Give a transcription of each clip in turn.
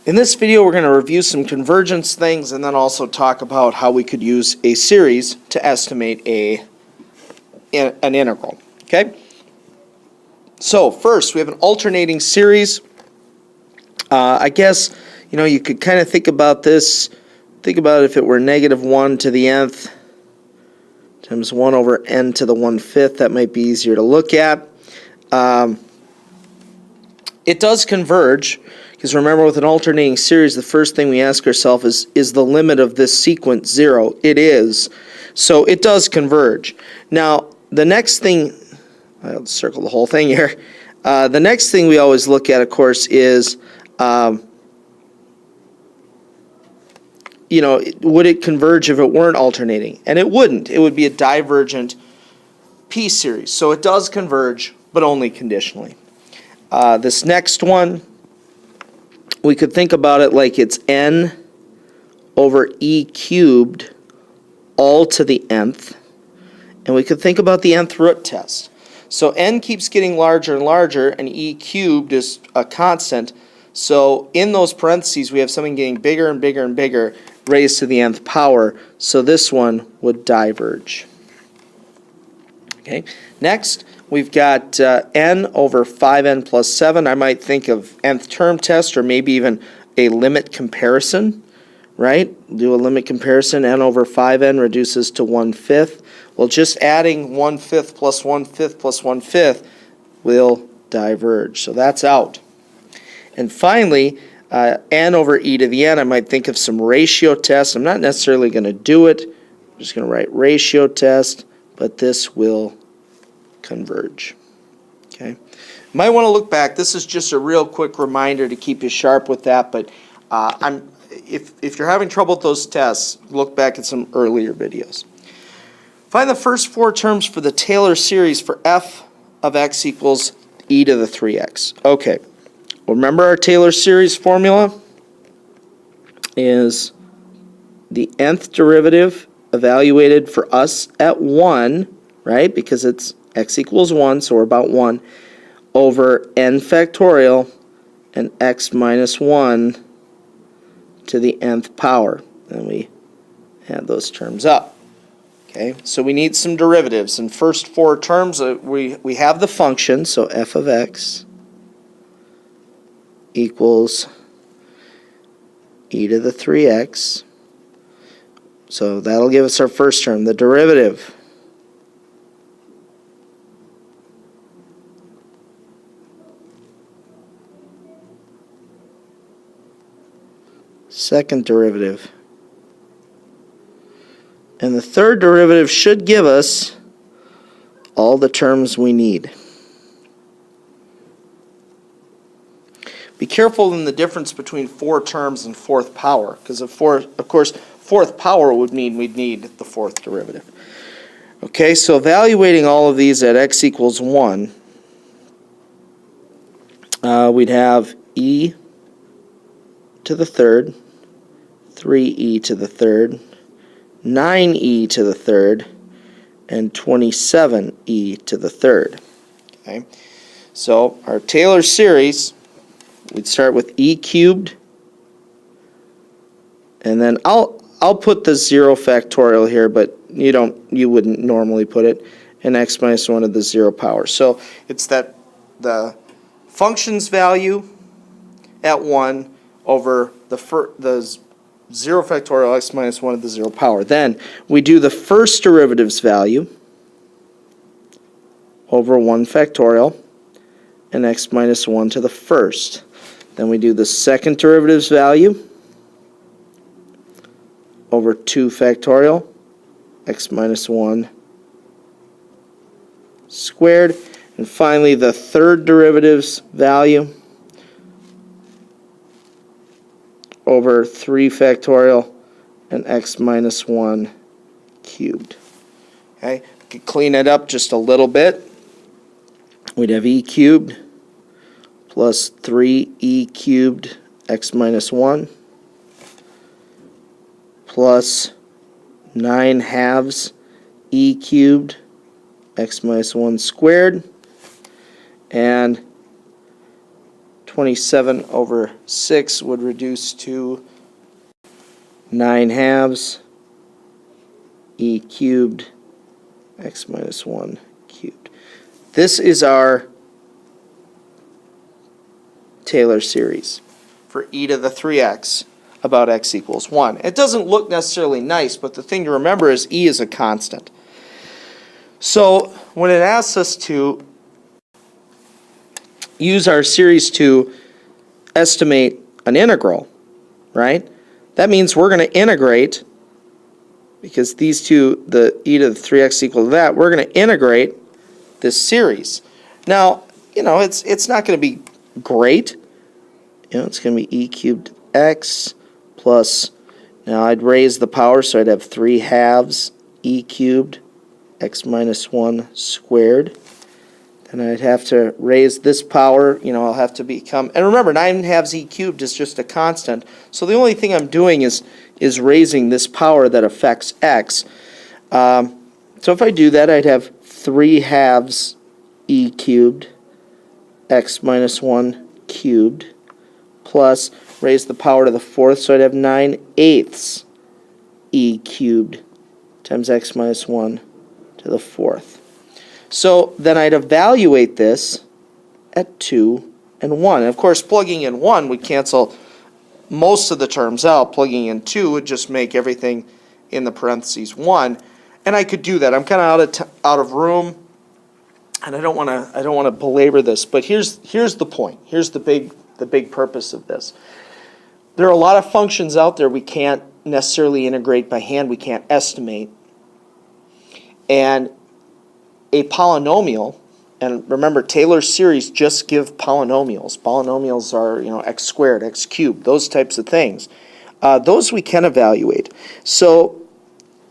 In this video, we're going to review some convergence things and then also talk about how we could use a series to estimate an integral. Okay? So first, we have an alternating series. I guess, you could kind of think about this. Think about if it were -1 to the nth times 1 over n to the 1/5. That might be easier to look at. It does converge, because remember, with an alternating series, the first thing we ask ourselves is the limit of this sequence 0? It is. So it does converge. Now, the next thing, I'll circle the whole thing here. The next thing we always look at, of course, is, would it converge if it weren't alternating? And it wouldn't. It would be a divergent P series. So it does converge, but only conditionally. This next one, we could think about it like it's n over e cubed all to the nth. And we could think about the nth root test. So n keeps getting larger and larger, and e cubed is a constant. So in those parentheses, we have something getting bigger and bigger and bigger, raised to the nth power. So this one would diverge. Okay. Next, we've got n over 5n plus 7. I might think of nth term test, or maybe even a limit comparison, right? Do a limit comparison. N over 5n reduces to 1/5. Well, just adding 1/5 plus 1/5 plus 1/5 will diverge. So that's out. And finally, n over e to the n, I might think of some ratio tests. I'm not necessarily going to do it. I'm just going to write ratio test, but this will converge. Okay. Might want to look back. This is just a real quick reminder to keep you sharp with that, but if you're having trouble with those tests, look back at some earlier videos. Find the first 4 terms for the Taylor series for f of x equals e to the 3x. Okay. Remember our Taylor series formula is the nth derivative evaluated for us at 1, right? Because it's x equals 1, so we're about 1, over n factorial and x minus 1 to the nth power. And we add those terms up. Okay, so we need some derivatives. In first 4 terms, we have the function, so f of x equals e to the 3x. So that'll give us our first term. The derivative, second derivative, and the third derivative should give us all the terms we need. Be careful in the difference between 4 terms and 4th power, because of course 4th power would mean we'd need the 4th derivative. Okay, so evaluating all of these at x equals 1, we'd have e to the 3rd, 3e to the 3rd, 9e to the 3rd, and 27e to the 3rd. Okay, so our Taylor series, we'd start with e cubed, and then I'll put the 0 factorial here, but you wouldn't normally put it, and x minus 1 to the 0 power. So it's that the function's value at 1 over the 0 factorial x minus 1 to the 0 power. Then we do the first derivative's value over 1 factorial and x minus 1 to the first. Then we do the second derivative's value over 2 factorial, x minus 1 squared. And finally, the third derivative's value over 3 factorial and x minus 1 cubed. Okay, we could clean it up just a little bit. We'd have e cubed plus 3e cubed x minus 1 plus 9 halves e cubed x minus 1 squared, and 27 over 6 would reduce to 9 halves e cubed x minus 1 cubed. This is our Taylor series for e to the 3x about x equals 1. It doesn't look necessarily nice, but the thing to remember is e is a constant. So when it asks us to use our series to estimate an integral, right? That means we're going to integrate, because these two, the e to the 3x equal to that, we're going to integrate this series. Now, it's not going to be great. It's going to be e cubed x plus, now I'd raise the power, so I'd have 3 halves e cubed x minus 1 squared. And I'd have to raise this power, I'll have to become, and remember, 9 halves e cubed is just a constant, so the only thing I'm doing is raising this power that affects x. So if I do that, I'd have 3 halves e cubed x minus 1 cubed plus raise the power to the 4th, so I'd have 9/8 e cubed times x minus 1 to the 4th. So then I'd evaluate this at 2 and 1. And of course, plugging in 1 would cancel most of the terms out. Plugging in 2 would just make everything in the parentheses 1. And I could do that. I'm kind of out of room, and I don't want to belabor this. But here's the point. Here's the big purpose of this. There are a lot of functions out there we can't necessarily integrate by hand. We can't estimate. And a polynomial, and remember, Taylor's series just give polynomials. Polynomials are, x squared, x cubed, those types of things. Those we can evaluate. So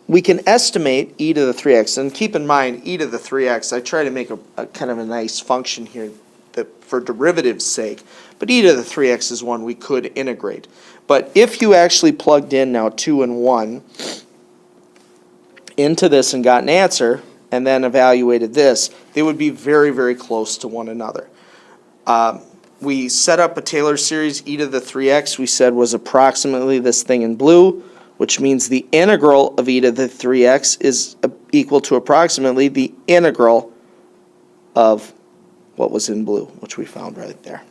we can estimate e to the 3x, and keep in mind, e to the 3x, I try to make a kind of a nice function here that for derivative's sake, but e to the 3x is one we could integrate. But if you actually plugged in now 2 and 1 into this and got an answer, and then evaluated this, they would be very, very close to one another. We set up a Taylor series, e to the 3x, we said was approximately this thing in blue, which means the integral of e to the 3x is equal to approximately the integral of what was in blue, which we found right there.